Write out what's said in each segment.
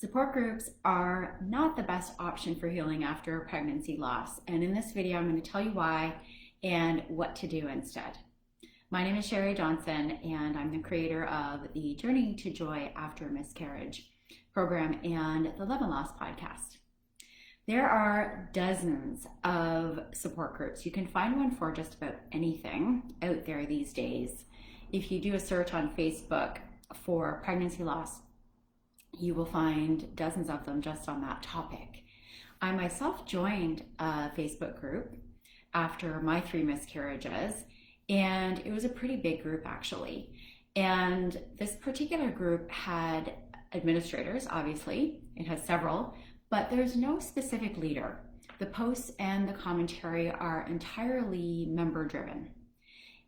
Support groups are not the best option for healing after pregnancy loss, and in this video I'm going to tell you why and what to do instead. My name is Sherry Johnson, and I'm the creator of the Journey to Joy After Miscarriage program and the Love and Loss podcast. There are dozens of support groups. You can find one for just about anything out there these days. If you do a search on Facebook for pregnancy loss, you will find dozens of them just on that topic. I myself joined a Facebook group after my 3 miscarriages, and it was a pretty big group actually. And this particular group had administrators, obviously, it has several, but there's no specific leader. The posts and the commentary are entirely member driven.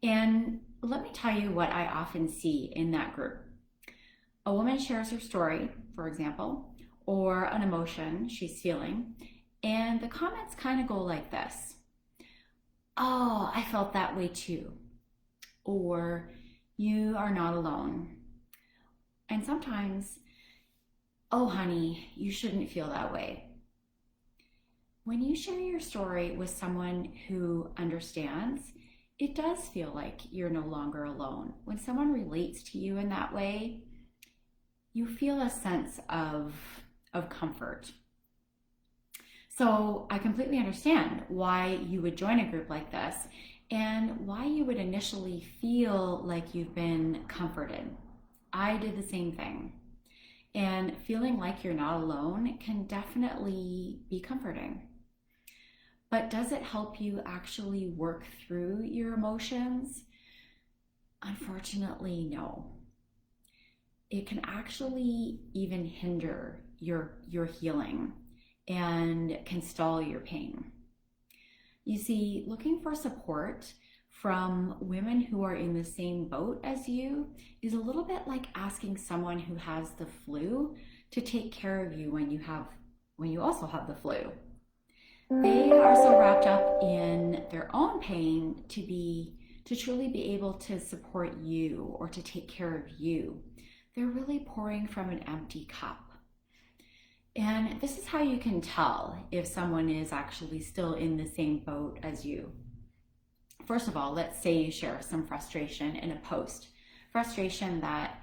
And let me tell you what I often see in that group. A woman shares her story, for example, or an emotion she's feeling, and the comments kind of go like this. Oh, I felt that way too. Or, you are not alone. And sometimes, oh honey, you shouldn't feel that way. When you share your story with someone who understands, it does feel like you're no longer alone. When someone relates to you in that way, you feel a sense of comfort. So I completely understand why you would join a group like this and why you would initially feel like you've been comforted. I did the same thing. And feeling like you're not alone can definitely be comforting. But does it help you actually work through your emotions? Unfortunately, no. It can actually even hinder your healing and can stall your pain. You see, looking for support from women who are in the same boat as you is a little bit like asking someone who has the flu to take care of you when you also have the flu. They are so wrapped up in their own pain to truly be able to support you or to take care of you. They're really pouring from an empty cup. And this is how you can tell if someone is actually still in the same boat as you. First of all, let's say you share some frustration in a post. Frustration that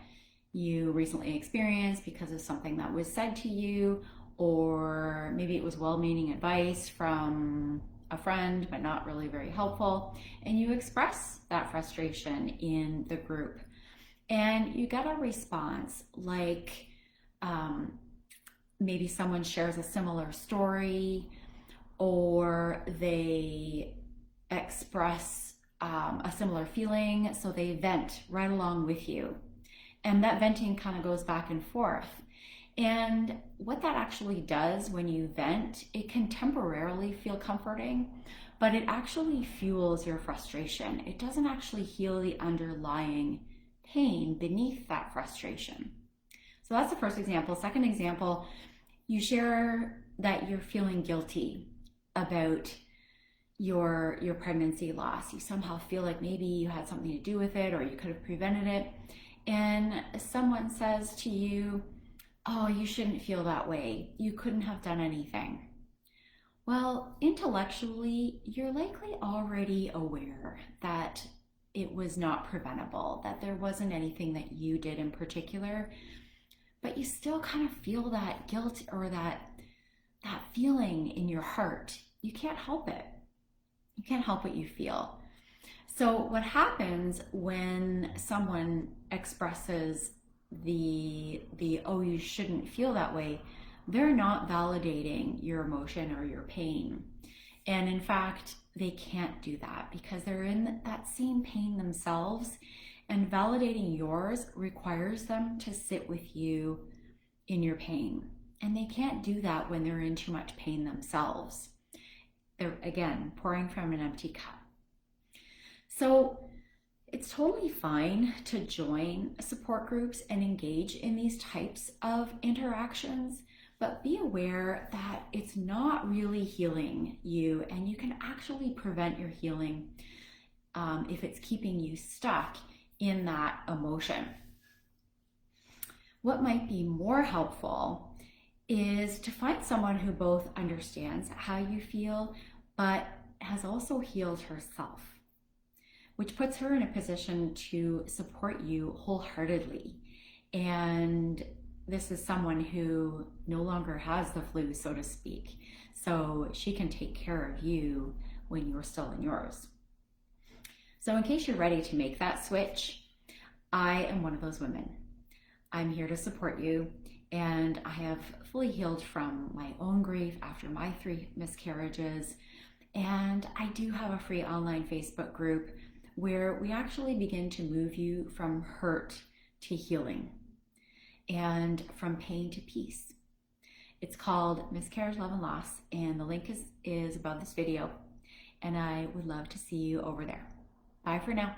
you recently experienced because of something that was said to you, or maybe it was well-meaning advice from a friend, but not really very helpful. And you express that frustration in the group. And you get a response like maybe someone shares a similar story, or they express a similar feeling, so they vent right along with you. And that venting kind of goes back and forth. And what that actually does when you vent, it can temporarily feel comforting, but it actually fuels your frustration. It doesn't actually heal the underlying pain beneath that frustration. So that's the first example. Second example, you share that you're feeling guilty about your pregnancy loss. You somehow feel like maybe you had something to do with it, or you could have prevented it. And someone says to you, oh, you shouldn't feel that way. You couldn't have done anything. Well, intellectually, you're likely already aware that it was not preventable, that there wasn't anything that you did in particular, but you still kind of feel that guilt or that feeling in your heart. You can't help it. You can't help what you feel. So what happens when someone expresses the oh, you shouldn't feel that way, they're not validating your emotion or your pain. And in fact, they can't do that because they're in that same pain themselves, and validating yours requires them to sit with you in your pain. And they can't do that when they're in too much pain themselves. They're, again, pouring from an empty cup. So it's totally fine to join support groups and engage in these types of interactions, but be aware that it's not really healing you, and you can actually prevent your healing if it's keeping you stuck in that emotion. What might be more helpful is to find someone who both understands how you feel, but has also healed herself, which puts her in a position to support you wholeheartedly. And this is someone who no longer has the flu, so to speak. So she can take care of you when you're still in yours. So, in case you're ready to make that switch, I am one of those women. I'm here to support you, and I have fully healed from my own grief after my 3 miscarriages. And I do have a free online Facebook group where we actually begin to move you from hurt to healing and from pain to peace. It's called Miscarriage, Love, and Loss, and the link is above this video. And I would love to see you over there. Bye for now.